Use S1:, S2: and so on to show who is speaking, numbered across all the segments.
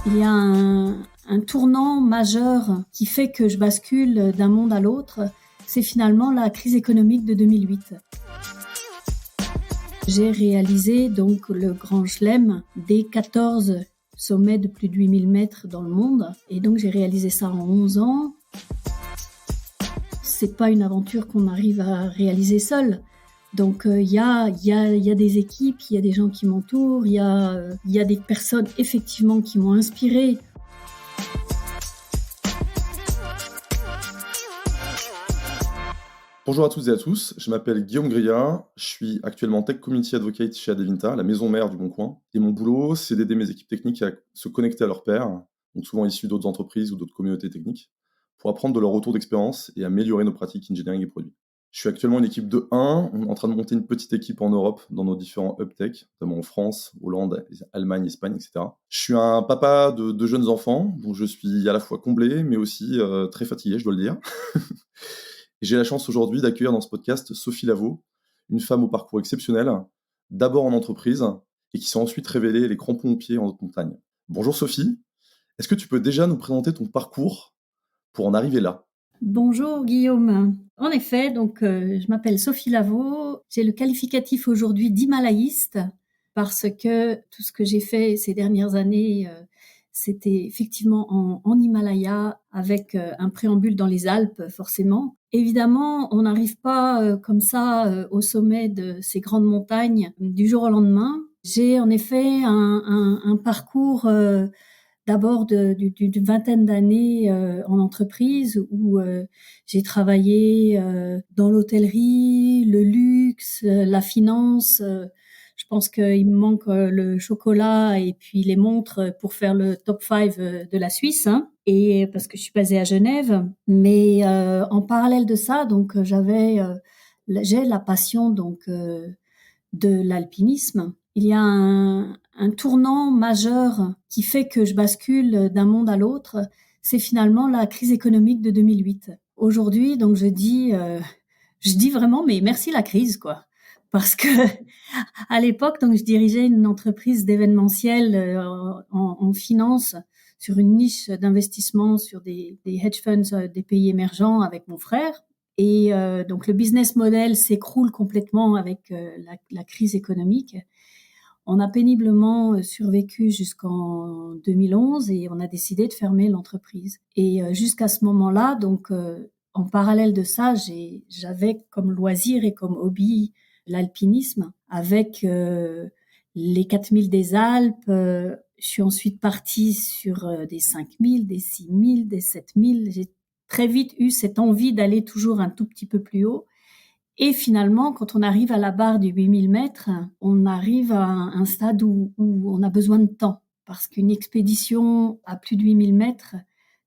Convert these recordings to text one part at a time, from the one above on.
S1: Il y a un tournant majeur qui fait que je bascule d'un monde à l'autre. C'est finalement la crise économique de 2008. J'ai réalisé donc le Grand Chelem des 14 sommets de plus de 8000 mètres dans le monde. Et donc j'ai réalisé ça en 11 ans. C'est pas une aventure qu'on arrive à réaliser seul. Donc il y a des équipes, il y a des gens qui m'entourent, il y a des personnes effectivement qui m'ont inspirée.
S2: Bonjour à toutes et à tous, je m'appelle Guillaume Grillat, je suis actuellement Tech Community Advocate chez Adevinta, la maison mère du Bon Coin. Et mon boulot, c'est d'aider mes équipes techniques à se connecter à leurs pairs, donc souvent issus d'autres entreprises ou d'autres communautés techniques, pour apprendre de leur retour d'expérience et améliorer nos pratiques engineering et produits. Je suis actuellement une équipe de 1, on est en train de monter une petite équipe en Europe dans nos différents hub tech, notamment en France, Hollande, Allemagne, Espagne, etc. Je suis un papa de 2 jeunes enfants, dont je suis à la fois comblé, mais aussi très fatigué, je dois le dire. Et j'ai la chance aujourd'hui d'accueillir dans ce podcast Sophie Lavaux, une femme au parcours exceptionnel, d'abord en entreprise et qui s'est ensuite révélée les crampons aux pieds en haute montagne. Bonjour Sophie, est-ce que tu peux déjà nous présenter ton parcours pour en arriver là ?
S1: Bonjour Guillaume. En effet, donc je m'appelle Sophie Lavaux. J'ai le qualificatif aujourd'hui d'himalayiste parce que tout ce que j'ai fait ces dernières années, c'était effectivement en Himalaya avec un préambule dans les Alpes forcément. Évidemment, on n'arrive pas comme ça au sommet de ces grandes montagnes du jour au lendemain. J'ai en effet un parcours d'abord d'une vingtaine d'années en entreprise où j'ai travaillé dans l'hôtellerie, le luxe, la finance. Je pense qu'il me manque le chocolat et puis les montres pour faire le top 5 de la Suisse, hein, et parce que je suis basée à Genève. Mais en parallèle de ça, donc j'ai la passion donc de l'alpinisme. Il y a un tournant majeur qui fait que je bascule d'un monde à l'autre. C'est finalement la crise économique de 2008. Aujourd'hui, donc je dis vraiment, mais merci la crise, quoi. Parce que à l'époque, donc je dirigeais une entreprise d'événementiel en finance sur une niche d'investissement sur des hedge funds des pays émergents avec mon frère. Et donc le business model s'écroule complètement avec la crise économique. On a péniblement survécu jusqu'en 2011 et on a décidé de fermer l'entreprise. Et jusqu'à ce moment-là, donc en parallèle de ça, j'avais comme loisir et comme hobby l'alpinisme avec les 4000 des Alpes. Je suis ensuite partie sur des 5000, des 6000, des 7000. J'ai très vite eu cette envie d'aller toujours un tout petit peu plus haut. Et finalement, quand on arrive à la barre du 8000 mètres, on arrive à un stade où on a besoin de temps. Parce qu'une expédition à plus de 8000 mètres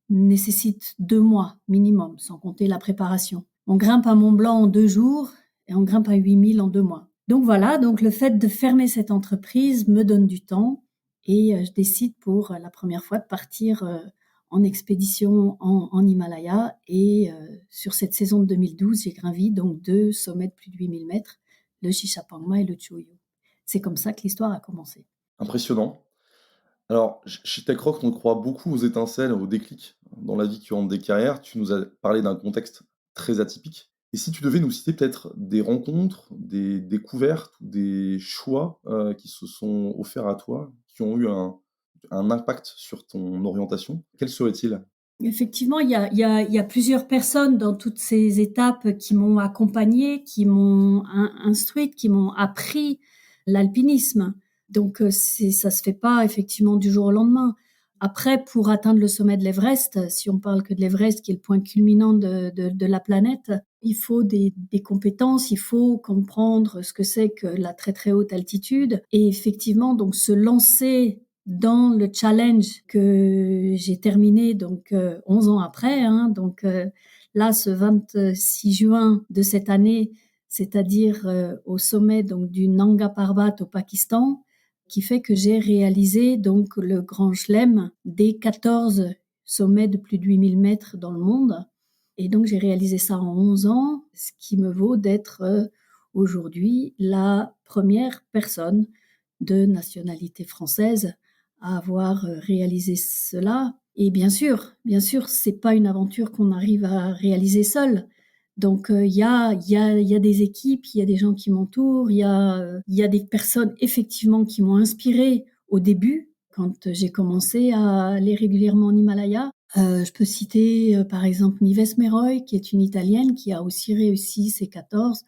S1: nécessite 2 mois minimum, sans compter la préparation. On grimpe à Mont-Blanc en 2 jours et on grimpe à 8000 en 2 mois. Donc voilà, donc le fait de fermer cette entreprise me donne du temps et je décide pour la première fois de partir en expédition en Himalaya. Et sur cette saison de 2012, j'ai gravi donc 2 sommets de plus de 8000 mètres, le Shishapangma et le Choyu. C'est comme ça que l'histoire a commencé.
S2: Impressionnant. Alors, chez TechRock, on croit beaucoup aux étincelles, aux déclics dans la vie qui rendent des carrières. Tu nous as parlé d'un contexte très atypique. Et si tu devais nous citer peut-être des rencontres, des découvertes, des choix qui se sont offerts à toi, qui ont eu un impact sur ton orientation, quels seraient-ils ?
S1: Effectivement, il y a plusieurs personnes dans toutes ces étapes qui m'ont accompagnée, qui m'ont instruite, qui m'ont appris l'alpinisme. Donc ça se fait pas effectivement du jour au lendemain. Après, pour atteindre le sommet de l'Everest, si on parle que de l'Everest, qui est le point culminant de la planète, il faut des compétences, il faut comprendre ce que c'est que la très très haute altitude. Et effectivement, donc se lancer dans le challenge que j'ai terminé donc 11 ans après, hein, donc là ce 26 juin de cette année, c'est-à-dire au sommet donc du Nanga Parbat au Pakistan, qui fait que j'ai réalisé donc le Grand Chelem des 14 sommets de plus de 8000 mètres dans le monde. Et donc j'ai réalisé ça en 11 ans, ce qui me vaut d'être aujourd'hui la première personne de nationalité française à avoir réalisé cela. Et bien sûr, c'est pas une aventure qu'on arrive à réaliser seul. Donc il y a des équipes, il y a des gens qui m'entourent, il y a des personnes effectivement qui m'ont inspirée au début quand j'ai commencé à aller régulièrement en Himalaya. Je peux citer par exemple Nives Meroy, qui est une Italienne qui a aussi réussi ses 14,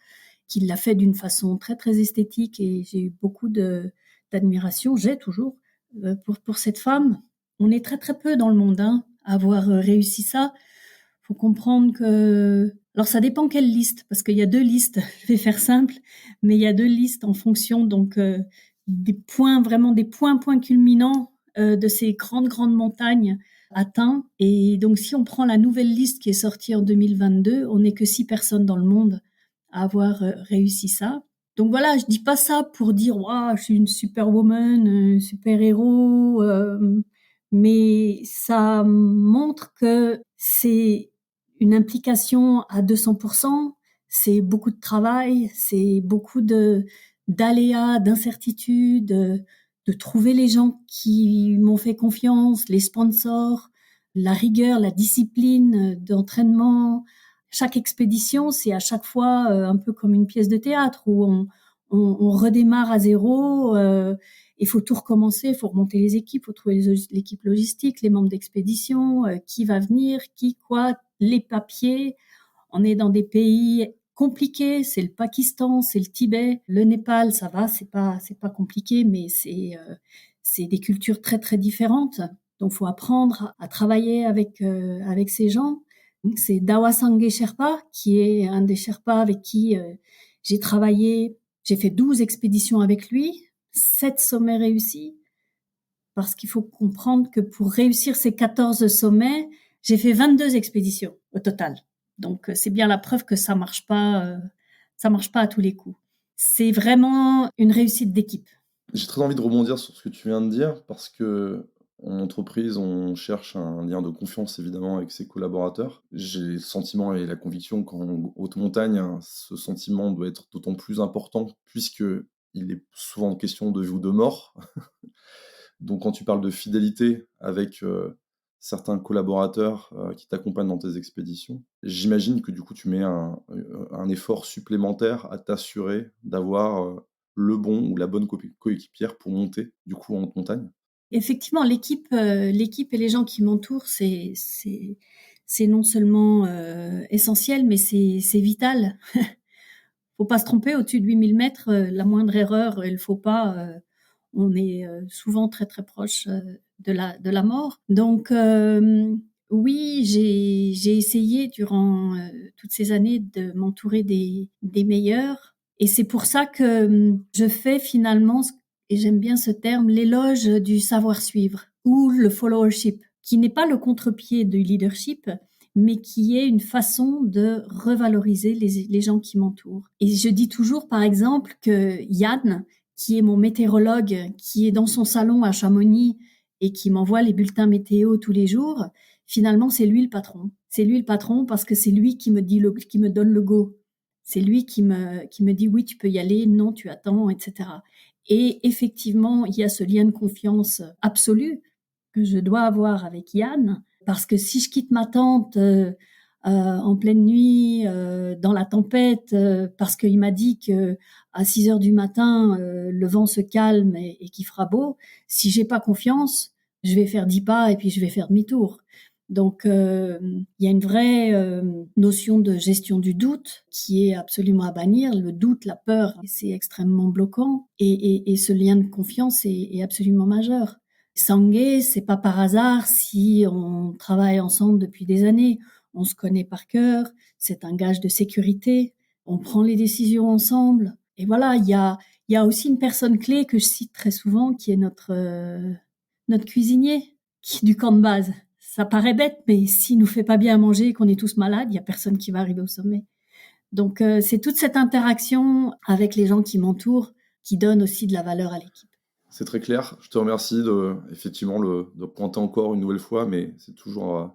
S1: qui l'a fait d'une façon très très esthétique et j'ai eu beaucoup d'admiration, j'ai toujours pour cette femme. On est très très peu dans le monde à avoir réussi ça. Faut comprendre que alors ça dépend quelle liste parce qu'il y a deux listes. Je vais faire simple, mais il y a deux listes en fonction donc des points vraiment des points culminants de ces grandes montagnes atteints. Et donc si on prend la nouvelle liste qui est sortie en 2022, on n'est que 6 personnes dans le monde à avoir réussi ça. Donc voilà, je dis pas ça pour dire waouh, je suis une superwoman, super héros, mais ça montre que c'est une implication à 200%, c'est beaucoup de travail, c'est beaucoup d'aléas, d'incertitudes, de trouver les gens qui m'ont fait confiance, les sponsors, la rigueur, la discipline d'entraînement. Chaque expédition, c'est à chaque fois un peu comme une pièce de théâtre où on redémarre à zéro. Il faut tout recommencer, il faut remonter les équipes, il faut trouver l'équipe logistique, les membres d'expédition, qui va venir, qui, quoi, les papiers. On est dans des pays compliqués, c'est le Pakistan, c'est le Tibet, le Népal, ça va, c'est pas compliqué, mais c'est des cultures très très différentes. Donc, faut apprendre à travailler avec ces gens. C'est Dawa Sangye Sherpa, qui est un des Sherpas avec qui j'ai travaillé. J'ai fait 12 expéditions avec lui, 7 sommets réussis, parce qu'il faut comprendre que pour réussir ces 14 sommets, j'ai fait 22 expéditions au total. Donc c'est bien la preuve que ça marche pas à tous les coups. C'est vraiment une réussite d'équipe.
S2: J'ai très envie de rebondir sur ce que tu viens de dire parce que en entreprise, on cherche un lien de confiance évidemment avec ses collaborateurs. J'ai le sentiment et la conviction qu'en haute montagne, hein, ce sentiment doit être d'autant plus important puisque il est souvent question de vie ou de mort. Donc quand tu parles de fidélité avec certains collaborateurs qui t'accompagnent dans tes expéditions, j'imagine que du coup tu mets un effort supplémentaire à t'assurer d'avoir le bon ou la bonne coéquipière pour monter du coup en haute montagne.
S1: Effectivement, l'équipe et les gens qui m'entourent, c'est non seulement essentiel, mais c'est vital. Faut pas se tromper, au-dessus de 8000 mètres, la moindre erreur, il faut pas, on est souvent très très proche de la mort. Donc oui, j'ai essayé durant toutes ces années de m'entourer des meilleurs. Et c'est pour ça que je fais finalement, et j'aime bien ce terme, l'éloge du savoir-suivre ou le followership, qui n'est pas le contre-pied du leadership, mais qui est une façon de revaloriser les gens qui m'entourent. Et je dis toujours, par exemple, que Yann, qui est mon météorologue, qui est dans son salon à Chamonix et qui m'envoie les bulletins météo tous les jours, finalement, c'est lui le patron. C'est lui le patron parce que c'est lui qui me qui me donne le go. C'est lui qui me dit oui, tu peux y aller, non, tu attends, etc. Et effectivement, il y a ce lien de confiance absolu que je dois avoir avec Yann, parce que si je quitte ma tente en pleine nuit, dans la tempête, parce qu'il m'a dit que à 6 heures du matin, le vent se calme et qu'il fera beau, si j'ai pas confiance, je vais faire 10 pas et puis je vais faire demi-tour. Donc, il y a une vraie notion de gestion du doute qui est absolument à bannir. Le doute, la peur, c'est extrêmement bloquant. Et ce lien de confiance est absolument majeur. Sangye, c'est pas par hasard si on travaille ensemble depuis des années. On se connaît par cœur. C'est un gage de sécurité. On prend les décisions ensemble. Et voilà, il y a aussi une personne clé que je cite très souvent qui est notre cuisinier du camp de base. Ça paraît bête, mais s'il nous fait pas bien à manger et qu'on est tous malades, il y a personne qui va arriver au sommet. Donc c'est toute cette interaction avec les gens qui m'entourent qui donne aussi de la valeur à l'équipe.
S2: C'est très clair. Je te remercie effectivement de pointer encore une nouvelle fois, mais c'est toujours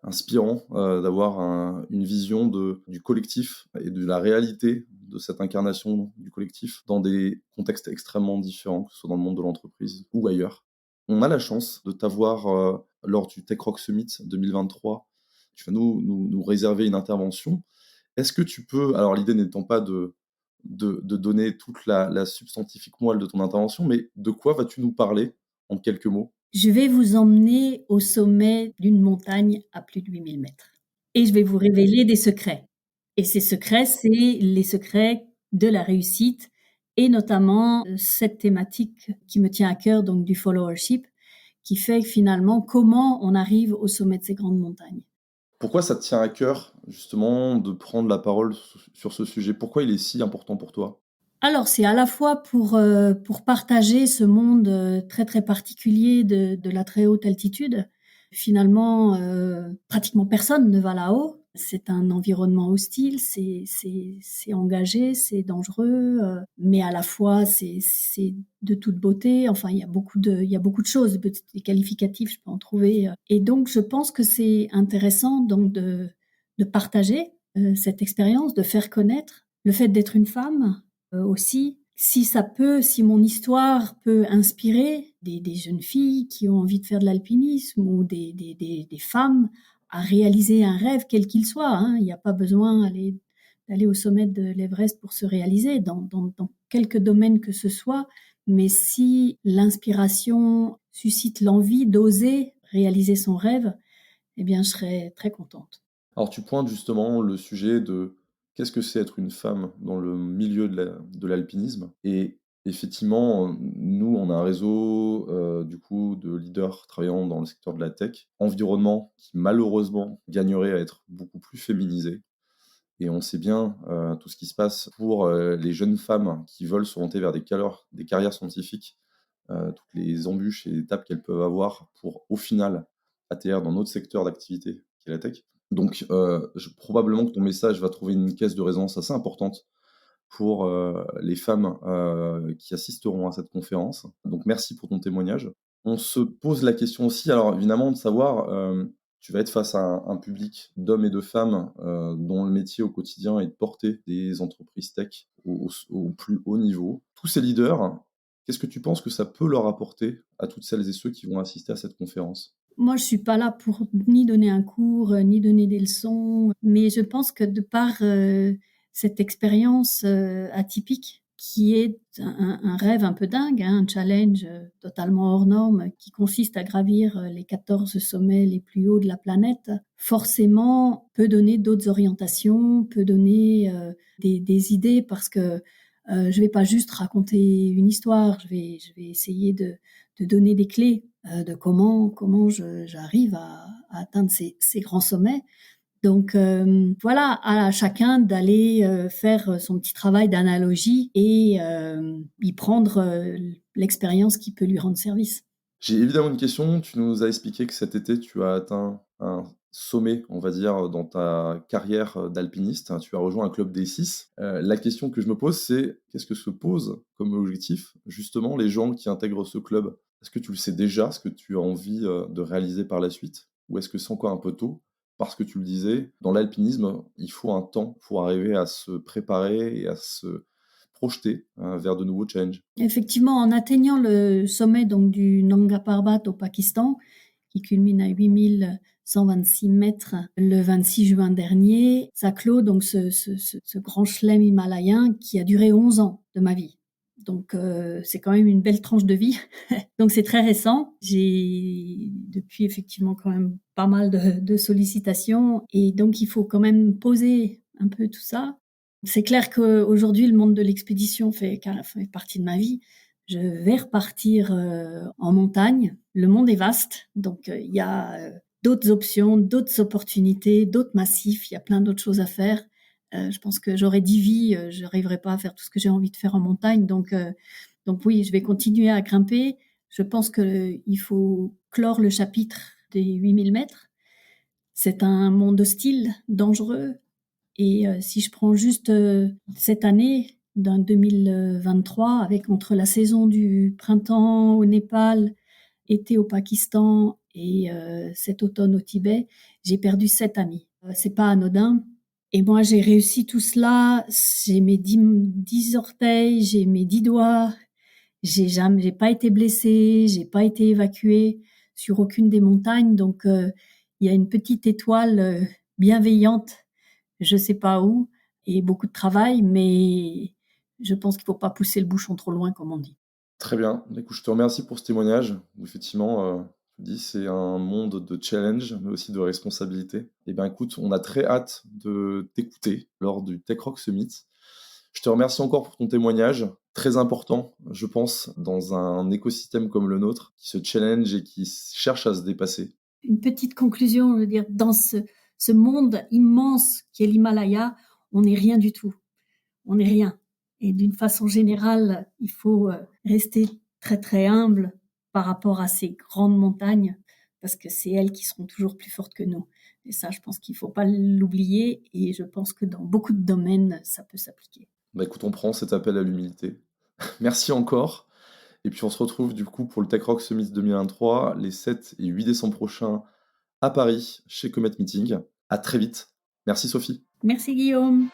S2: inspirant d'avoir une vision du collectif et de la réalité de cette incarnation du collectif dans des contextes extrêmement différents, que ce soit dans le monde de l'entreprise ou ailleurs. On a la chance de t'avoir lors du Tech Rock Summit 2023. Tu vas nous réserver une intervention. Est-ce que tu peux, alors l'idée n'étant pas de donner toute la substantifique moelle de ton intervention, mais de quoi vas-tu nous parler en quelques mots?
S1: Je vais vous emmener au sommet d'une montagne à plus de 8000 mètres et je vais vous révéler des secrets. Et ces secrets, c'est les secrets de la réussite et notamment cette thématique qui me tient à cœur, donc du followership, qui fait finalement comment on arrive au sommet de ces grandes montagnes.
S2: Pourquoi ça te tient à cœur, justement, de prendre la parole sur ce sujet? Pourquoi il est si important pour toi?
S1: Alors, c'est à la fois pour partager ce monde, très, très particulier de la très haute altitude. Finalement, pratiquement personne ne va là-haut. C'est un environnement hostile, c'est engagé, c'est dangereux, mais à la fois c'est de toute beauté. Enfin, il y a beaucoup de choses, des qualificatifs, je peux en trouver, et donc je pense que c'est intéressant donc de partager, cette expérience, de faire connaître le fait d'être une femme, aussi. Si mon histoire peut inspirer des jeunes filles qui ont envie de faire de l'alpinisme ou des femmes à réaliser un rêve quel qu'il soit, hein. Il n'y a pas besoin d'aller au sommet de l'Everest pour se réaliser dans quelque domaine que ce soit. Mais si l'inspiration suscite l'envie d'oser réaliser son rêve, eh bien, je serais très contente.
S2: Alors tu pointes justement le sujet de qu'est-ce que c'est être une femme dans le milieu de l'alpinisme? Et effectivement, nous, on a un réseau, du coup, de leaders travaillant dans le secteur de la tech, environnement qui malheureusement gagnerait à être beaucoup plus féminisé. Et on sait bien, tout ce qui se passe pour, les jeunes femmes qui veulent s'orienter vers des carrières scientifiques, toutes les embûches et étapes qu'elles peuvent avoir pour, au final, atterrir dans notre secteur d'activité qui est la tech. Donc, probablement que ton message va trouver une caisse de résonance assez importante pour les femmes qui assisteront à cette conférence. Donc, merci pour ton témoignage. On se pose la question aussi, alors évidemment, de savoir, tu vas être face à un public d'hommes et de femmes dont le métier au quotidien est de porter des entreprises tech au plus haut niveau. Tous ces leaders, qu'est-ce que tu penses que ça peut leur apporter à toutes celles et ceux qui vont assister à cette conférence?
S1: Moi, je suis pas là pour ni donner un cours, ni donner des leçons, mais je pense que de par, cette expérience, atypique qui est un rêve un peu dingue, hein, un challenge, totalement hors norme qui consiste à gravir, les 14 sommets les plus hauts de la planète, forcément peut donner d'autres orientations, peut donner, des idées parce que, je vais pas juste raconter une histoire, je vais essayer de donner des clés de comment j'arrive à atteindre ces grands sommets. Donc voilà, à chacun d'aller faire son petit travail d'analogie et y prendre l'expérience qui peut lui rendre service.
S2: J'ai évidemment une question. Tu nous as expliqué que cet été, tu as atteint un sommet, on va dire, dans ta carrière d'alpiniste. Tu as rejoint un club des 6. La question que je me pose, c'est qu'est-ce que se pose comme objectif, justement, les gens qui intègrent ce club? Est-ce que tu le sais déjà, ce que tu as envie de réaliser par la suite? Ou est-ce que c'est encore un peu tôt? Parce que tu le disais, dans l'alpinisme, il faut un temps pour arriver à se préparer et à se projeter vers de nouveaux challenges.
S1: Effectivement, en atteignant le sommet donc du Nanga Parbat au Pakistan, qui culmine à 8126 mètres le 26 juin dernier, ça clôt donc ce grand chelem himalayen qui a duré 11 ans de ma vie. Donc c'est quand même une belle tranche de vie. Donc c'est très récent. J'ai depuis effectivement quand même pas mal de sollicitations et donc il faut quand même poser un peu tout ça. C'est clair qu'aujourd'hui le monde de l'expédition fait partie de ma vie. Je vais repartir en montagne. Le monde est vaste, donc il y a d'autres options, d'autres opportunités, d'autres massifs. Il y a plein d'autres choses à faire. Je pense que j'aurais 10 vies, je n'arriverai pas à faire tout ce que j'ai envie de faire en montagne. Donc oui, je vais continuer à grimper. Je pense qu'il faut clore le chapitre des 8000 mètres. C'est un monde hostile, dangereux. Et si je prends juste cette année, d'un 2023, avec entre la saison du printemps au Népal, été au Pakistan et cet automne au Tibet, j'ai perdu 7 amis. C'est pas anodin. Et moi, j'ai réussi tout cela. J'ai mes 10 orteils, j'ai mes 10 doigts. J'ai pas été blessée, j'ai pas été évacuée sur aucune des montagnes, donc il y a une petite étoile bienveillante, je sais pas où, et beaucoup de travail, mais je pense qu'il faut pas pousser le bouchon trop loin, comme on dit.
S2: Très bien. Écoute, je te remercie pour ce témoignage. Effectivement, tu dis c'est un monde de challenge, mais aussi de responsabilité. Eh bien, écoute, on a très hâte de t'écouter lors du Tech Rock Summit. Je te remercie encore pour ton témoignage, très important, je pense, dans un écosystème comme le nôtre, qui se challenge et qui cherche à se dépasser.
S1: Une petite conclusion, je veux dire, dans ce monde immense qui est l'Himalaya, on n'est rien du tout. On n'est rien. Et d'une façon générale, il faut rester très très humble par rapport à ces grandes montagnes, parce que c'est elles qui seront toujours plus fortes que nous. Et ça, je pense qu'il ne faut pas l'oublier, et je pense que dans beaucoup de domaines, ça peut s'appliquer.
S2: Bah écoute, on prend cet appel à l'humilité. Merci encore. Et puis on se retrouve du coup pour le Tech Rock Summit 2023 les 7 et 8 décembre prochains à Paris chez Comet Meeting. À très vite. Merci Sophie.
S1: Merci Guillaume.